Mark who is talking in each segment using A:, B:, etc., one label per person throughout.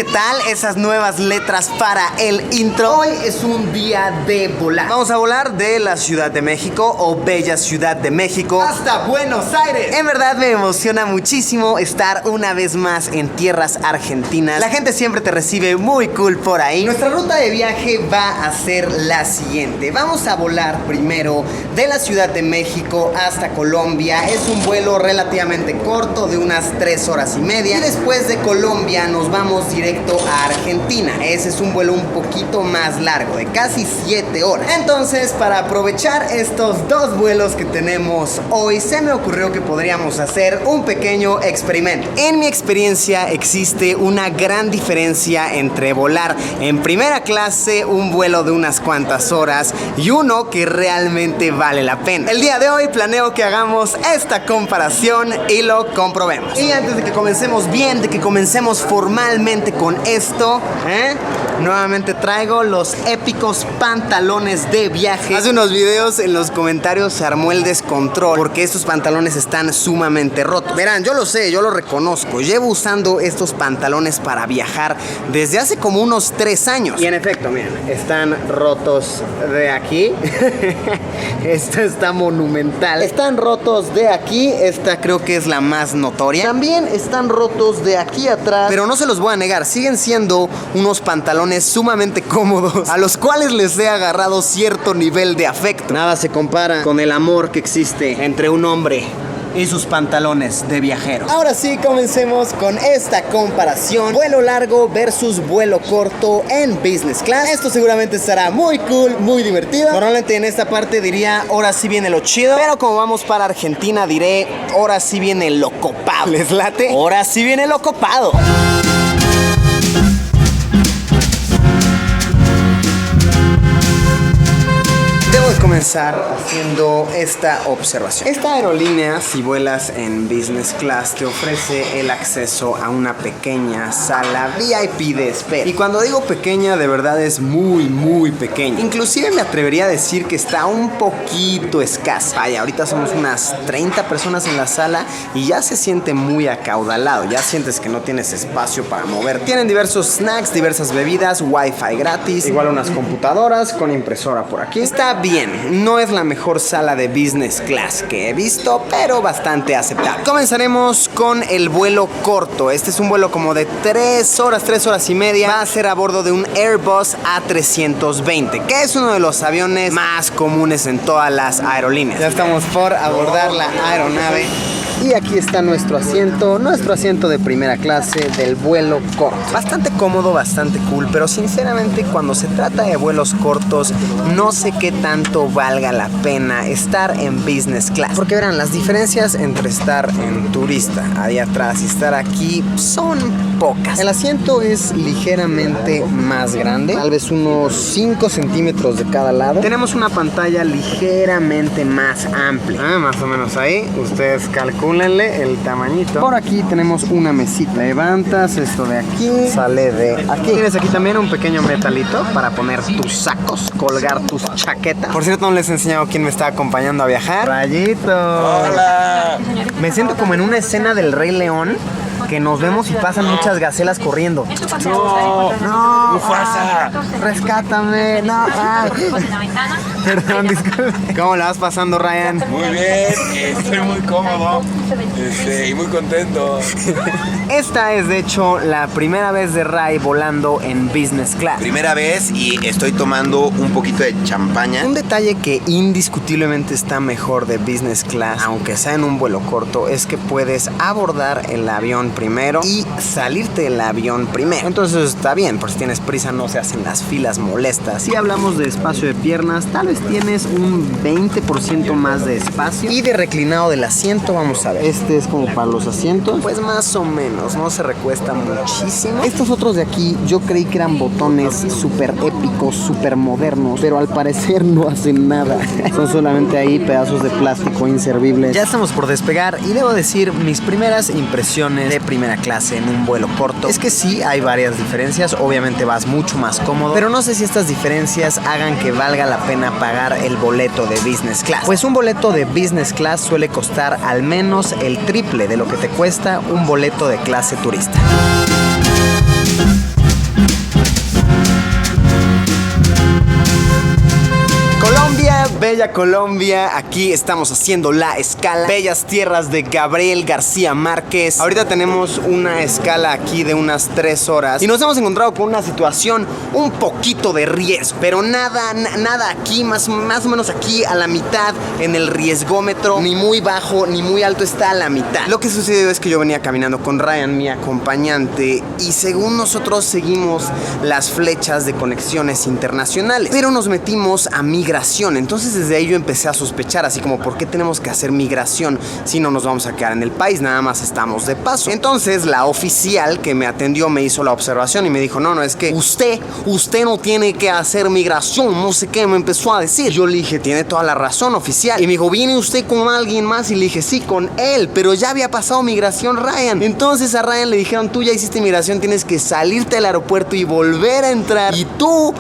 A: ¿qué tal? Esas nuevas letras para el intro. Hoy es un día de volar. Vamos a volar de la Ciudad de México o bella Ciudad de México hasta Buenos Aires. En verdad me emociona muchísimo estar una vez más en tierras argentinas. La gente siempre te recibe muy cool por ahí. Nuestra ruta de viaje va a ser la siguiente. Vamos a volar primero de la Ciudad de México hasta Colombia. Es un vuelo relativamente corto de unas 3 horas y media. Y después de Colombia nos vamos directo a Argentina. Ese es un vuelo un poquito más largo, de casi 7 horas. Entonces, para aprovechar estos dos vuelos que tenemos hoy, se me ocurrió que podríamos hacer un pequeño experimento. En mi experiencia existe una gran diferencia entre volar en primera clase, un vuelo de unas cuantas horas, y uno que realmente vale la pena. El día de hoy planeo que hagamos esta comparación y lo comprobemos. Y antes de que comencemos bien, de que comencemos formalmente con esto, nuevamente traigo los épicos pantalones de viaje. Hace unos videos en los comentarios se armó el descontrol porque estos pantalones están sumamente rotos. Verán, yo lo sé, yo lo reconozco. Llevo usando estos pantalones para viajar desde hace como unos 3 años. Y en efecto, miren, están rotos de aquí. Esta está monumental. Están rotos de aquí. Esta creo que es la más notoria. También están rotos de aquí atrás. Pero no se los voy a negar, siguen siendo unos pantalones sumamente cómodos, a los cuales les he agarrado cierto nivel de afecto. Nada se compara con el amor que existe entre un hombre y sus pantalones de viajero. Ahora sí, comencemos con esta comparación. Vuelo largo versus vuelo corto en business class. Esto seguramente estará muy cool, muy divertido. Normalmente en esta parte diría, ahora sí viene lo chido. Pero como vamos para Argentina, diré, ahora sí viene lo copado. ¿Les late? Ahora sí viene lo copado. Comenzar haciendo esta observación. Esta aerolínea, si vuelas en business class, te ofrece el acceso a una pequeña sala VIP de espera. Y cuando digo pequeña, de verdad es muy pequeña. Inclusive me atrevería a decir que está un poquito escasa. Vaya, ahorita somos unas 30 personas en la sala y ya se siente muy acaudalado. Ya sientes que no tienes espacio para mover. Tienen diversos snacks, diversas bebidas, wifi gratis, igual unas computadoras con impresora por aquí. Está bien. No es la mejor sala de business class que he visto, pero bastante aceptable. Comenzaremos con el vuelo corto. Este es un vuelo como de 3 horas y media. Va a ser a bordo de un Airbus A320, que es uno de los aviones más comunes en todas las aerolíneas. Ya estamos por abordar la aeronave. Y aquí está nuestro asiento de primera clase del vuelo corto. Bastante cómodo, bastante cool, pero sinceramente cuando se trata de vuelos cortos, no sé qué tanto valga la pena estar en business class. Porque verán, las diferencias entre estar en turista ahí atrás y estar aquí son pocas. El asiento es ligeramente más grande, tal vez unos 5 centímetros de cada lado. Tenemos una pantalla ligeramente más amplia. Más o menos ahí, ustedes calcúlenle el tamañito. Por aquí tenemos una mesita. Levantas esto de aquí, sale de aquí. Tienes aquí también un pequeño metalito para poner tus sacos, colgar tus chaquetas. Por cierto, no les he enseñado quién me está acompañando a viajar. Rayito. Hola. Me siento como en una escena del Rey León, que nos vemos y pasan muchas gacelas corriendo. No, Mufasa, rescátame. No, perdón, disculpe. ¿Cómo la vas pasando, Ryan?
B: Muy bien, estoy muy cómodo y muy contento.
A: Esta es de hecho la primera vez de Ray volando en business class.
B: Primera vez y estoy tomando un poquito de champaña.
A: Un detalle que indiscutiblemente está mejor de business class, aunque sea en un vuelo corto, es que puedes abordar el avión primero y salirte del avión primero. Entonces eso está bien, por si tienes prisa no se hacen las filas molestas. Si hablamos de espacio de piernas, tal vez tienes un 20% más de espacio. Y de reclinado del asiento, vamos a ver. Este es como para los asientos, pues más o menos, no se recuesta muchísimo. Estos otros de aquí yo creí que eran botones súper épicos, súper modernos, pero al parecer no hacen nada. Son solamente ahí pedazos de plástico inservibles. Ya estamos por despegar y debo decir mis primeras impresiones de primera clase en un vuelo corto. Es que sí, hay varias diferencias. Obviamente vas mucho más cómodo, pero no sé si estas diferencias hagan que valga la pena pagar el boleto de business class. Pues un boleto de business class suele costar al menos el triple de lo que te cuesta un boleto de clase turista. Bella Colombia, aquí estamos haciendo la escala. Bellas tierras de Gabriel García Márquez. Ahorita tenemos una escala aquí de unas 3 horas y nos hemos encontrado con una situación un poquito de riesgo, pero nada aquí, más o menos aquí a la mitad en el riesgómetro, ni muy bajo ni muy alto, está a la mitad. Lo que sucedió es que yo venía caminando con Ryan, mi acompañante, y según nosotros seguimos las flechas de conexiones internacionales, pero nos metimos a migración. Entonces desde ahí yo empecé a sospechar, así como, ¿por qué tenemos que hacer migración si no nos vamos a quedar en el país? Nada más estamos de paso. Entonces la oficial que me atendió me hizo la observación y me dijo, no, es que usted no tiene que hacer migración, no sé qué, me empezó a decir. Yo le dije, tiene toda la razón, oficial. Y me dijo, ¿viene usted con alguien más? Y le dije, sí, con él, pero ya había pasado migración Ryan. Entonces a Ryan le dijeron, tú ya hiciste migración, tienes que salirte del aeropuerto y volver a entrar. Y tú,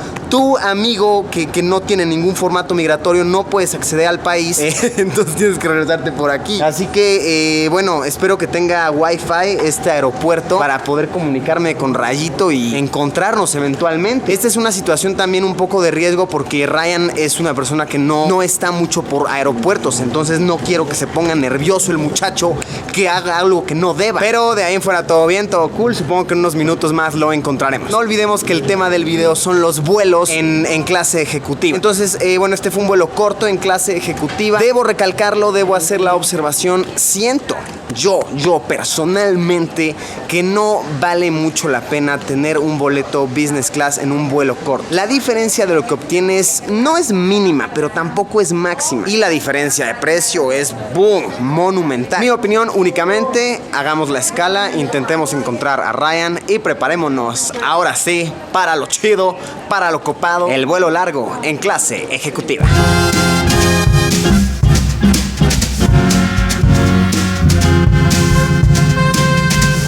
A: amigo, que no tiene ningún formato migratorio, no puedes acceder al país. Entonces tienes que regresarte por aquí. Así que, bueno, espero que tenga wifi este aeropuerto para poder comunicarme con Rayito y encontrarnos eventualmente. Esta es una situación también un poco de riesgo porque Ryan es una persona que no está mucho por aeropuertos. Entonces no quiero que se ponga nervioso el muchacho, que haga algo que no deba. Pero de ahí en fuera todo bien, todo cool. Supongo que en unos minutos más lo encontraremos. No olvidemos que el tema del video son los vuelos en clase ejecutiva. Entonces, bueno, este fue un vuelo corto en clase ejecutiva. Debo recalcarlo, debo hacer la observación. Siento yo personalmente que no vale mucho la pena tener un boleto business class en un vuelo corto. La diferencia de lo que obtienes no es mínima, pero tampoco es máxima. Y la diferencia de precio es, boom, monumental. Mi opinión, únicamente hagamos la escala, intentemos encontrar a Ryan y preparémonos, ahora sí, para lo chido, para lo copado, el vuelo largo en clase ejecutiva.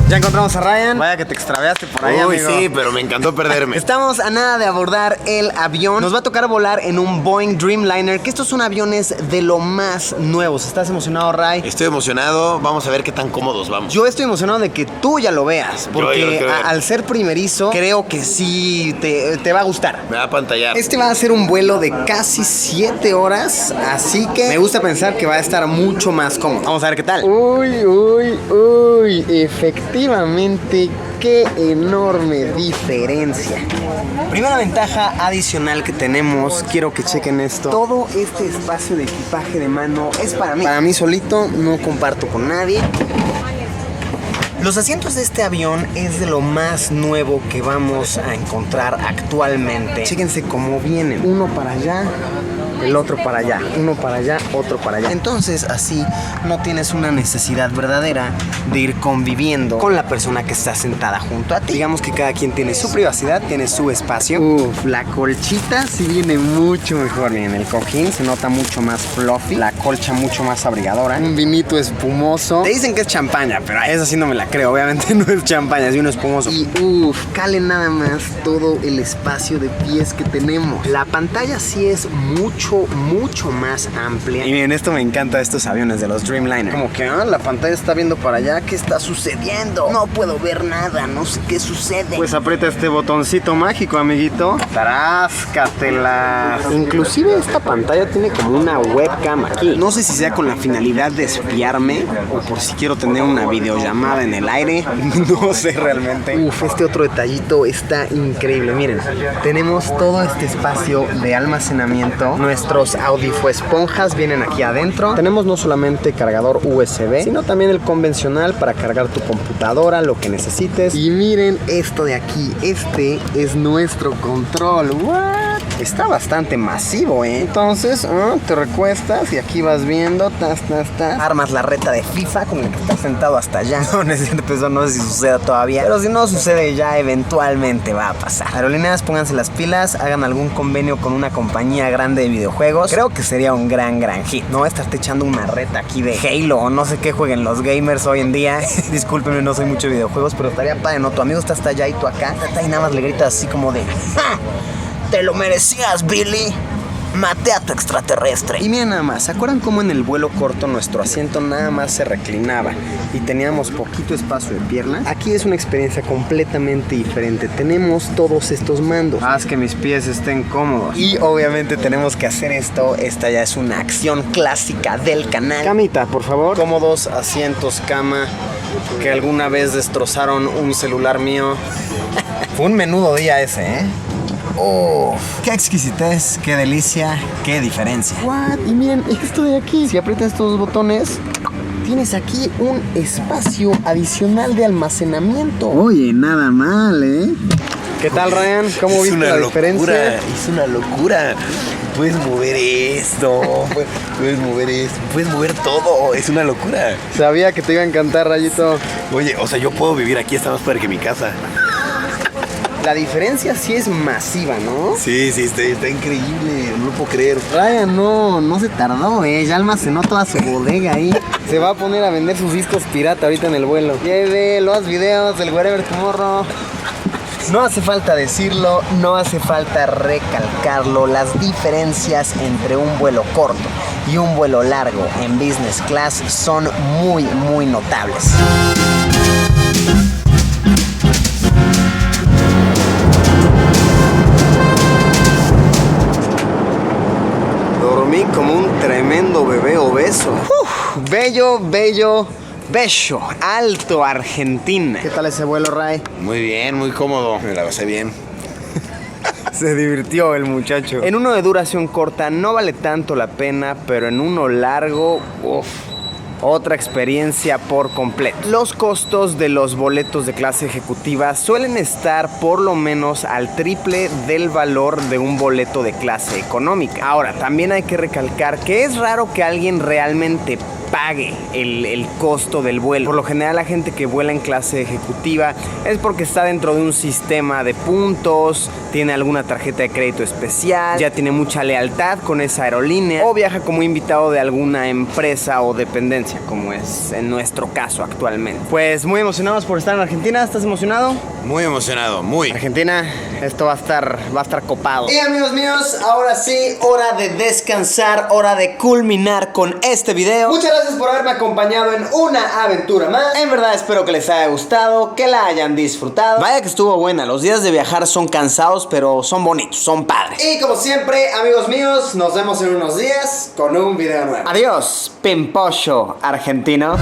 A: Ya encontramos a Ryan. Vaya que te extraviaste por ahí, amigo.
C: Sí, pero me encantó perderme.
A: Estamos a nada de abordar el avión. Nos va a tocar volar en un Boeing Dreamliner, que estos son aviones de lo más nuevos. ¿Estás emocionado, Ray?
C: Estoy emocionado. Vamos a ver qué tan cómodos vamos.
A: Yo estoy emocionado de que tú ya lo veas, porque al ser primerizo, creo que sí te va a gustar.
C: Me va a pantallar.
A: Este va a ser un vuelo de casi 7 horas, así que me gusta pensar que va a estar mucho más cómodo. Vamos a ver qué tal. Uy, efectivamente, qué enorme diferencia. Primera ventaja adicional que tenemos, quiero que chequen esto. Todo este espacio de equipaje de mano es para mí. Para mí solito, no comparto con nadie. Los asientos de este avión es de lo más nuevo que vamos a encontrar actualmente. Chéquense cómo vienen. Uno para allá, el otro para allá, uno para allá, otro para allá. Entonces así no tienes una necesidad verdadera de ir conviviendo con la persona que está sentada junto a ti. Digamos que cada quien tiene su privacidad, tiene su espacio. La colchita sí viene mucho mejor. Miren, el cojín se nota mucho más fluffy, la colcha mucho más abrigadora, un vinito espumoso. Te dicen que es champaña, pero esa sí no me la creo. Obviamente no es champaña, es vino espumoso. Y cale nada más todo el espacio de pies que tenemos. La pantalla sí es mucho más amplia. Y miren, esto me encanta de estos aviones de los Dreamliner. Como que la pantalla está viendo para allá. ¿Qué está sucediendo? No puedo ver nada, no sé qué sucede. Pues aprieta este botoncito mágico, amiguito. Taráscatela. Inclusive esta pantalla tiene como una webcam aquí. No sé si sea con la finalidad de espiarme o por si quiero tener una videollamada en el aire. No sé realmente. Este otro detallito está increíble. Miren, tenemos todo este espacio de almacenamiento. Nuestros audífonos esponjas vienen aquí adentro. Tenemos no solamente cargador USB, sino también el convencional para cargar tu computadora, lo que necesites. Y miren esto de aquí. Este es nuestro control. ¿What? Está bastante masivo, ¿eh? Entonces, te recuestas y aquí vas viendo. Armas la reta de FIFA como el que está sentado hasta allá. No necesito, eso no sé si suceda todavía. Pero si no sucede ya, eventualmente va a pasar. Aerolíneas, pónganse las pilas, hagan algún convenio con una compañía grande de videojuegos. Creo que sería un gran hit. No estarte echando una reta aquí de Halo o no sé qué jueguen los gamers hoy en día. Discúlpenme, no soy mucho de videojuegos, pero estaría padre, ¿no? Tu amigo está hasta allá y tú acá. Y nada más le gritas así como de ¡ja! ¡Te lo merecías, Billy! maté a tu extraterrestre. Y miren nada más, ¿se acuerdan cómo en el vuelo corto nuestro asiento nada más se reclinaba y teníamos poquito espacio de pierna? Aquí es una experiencia completamente diferente. Tenemos todos estos mandos. Haz que mis pies estén cómodos. Y obviamente tenemos que hacer esto. Esta ya es una acción clásica del canal. Camita, por favor. Cómodos asientos, cama, que alguna vez destrozaron un celular mío. Fue un menudo día ese, ¿eh? ¡Oh! ¡Qué exquisitez! ¡Qué delicia! ¡Qué diferencia! ¿What? Y miren, esto de aquí. Si aprietas estos dos botones, tienes aquí un espacio adicional de almacenamiento. Oye, nada mal, ¿eh? ¿Qué tal, Ryan? ¿Cómo viste la diferencia?
C: Es una locura. Puedes mover esto, puedes mover esto, puedes mover todo. Es una locura.
A: Sabía que te iba a encantar, Rayito.
C: Oye, o sea, yo puedo vivir aquí, está más padre que mi casa.
A: La diferencia sí es masiva, ¿no?
C: Sí, está increíble, no lo puedo creer.
A: Ryan no se tardó, ya almacenó toda su bodega ahí. Se va a poner a vender sus discos pirata ahorita en el vuelo. Lleve los videos del Wherever Tomorrow. No hace falta decirlo, no hace falta recalcarlo. Las diferencias entre un vuelo corto y un vuelo largo en business class son muy, muy notables. Dormí como un tremendo bebé obeso. Bello, bello, bello. Alto, Argentina. ¿Qué tal ese vuelo, Ray?
C: Muy bien, muy cómodo. Me la pasé bien.
A: Se divirtió el muchacho. En uno de duración corta no vale tanto la pena, pero en uno largo, otra experiencia por completo. Los costos de los boletos de clase ejecutiva suelen estar por lo menos al triple del valor de un boleto de clase económica. Ahora, también hay que recalcar que es raro que alguien realmente pague el costo del vuelo. Por lo general, la gente que vuela en clase ejecutiva es porque está dentro de un sistema de puntos, tiene alguna tarjeta de crédito especial, ya tiene mucha lealtad con esa aerolínea o viaja como invitado de alguna empresa o dependencia, como es en nuestro caso actualmente. Pues muy emocionados por estar en Argentina. ¿Estás emocionado?
C: Muy emocionado, muy.
A: Argentina, esto va a estar copado. Y amigos míos, ahora sí, hora de descansar, hora de culminar con este video. Muchas gracias por haberme acompañado en una aventura más. En verdad espero que les haya gustado, que la hayan disfrutado. Vaya que estuvo buena. Los días de viajar son cansados, pero son bonitos, son padres. Y como siempre, amigos míos, nos vemos en unos días con un video nuevo. Adiós, pimpollo argentino.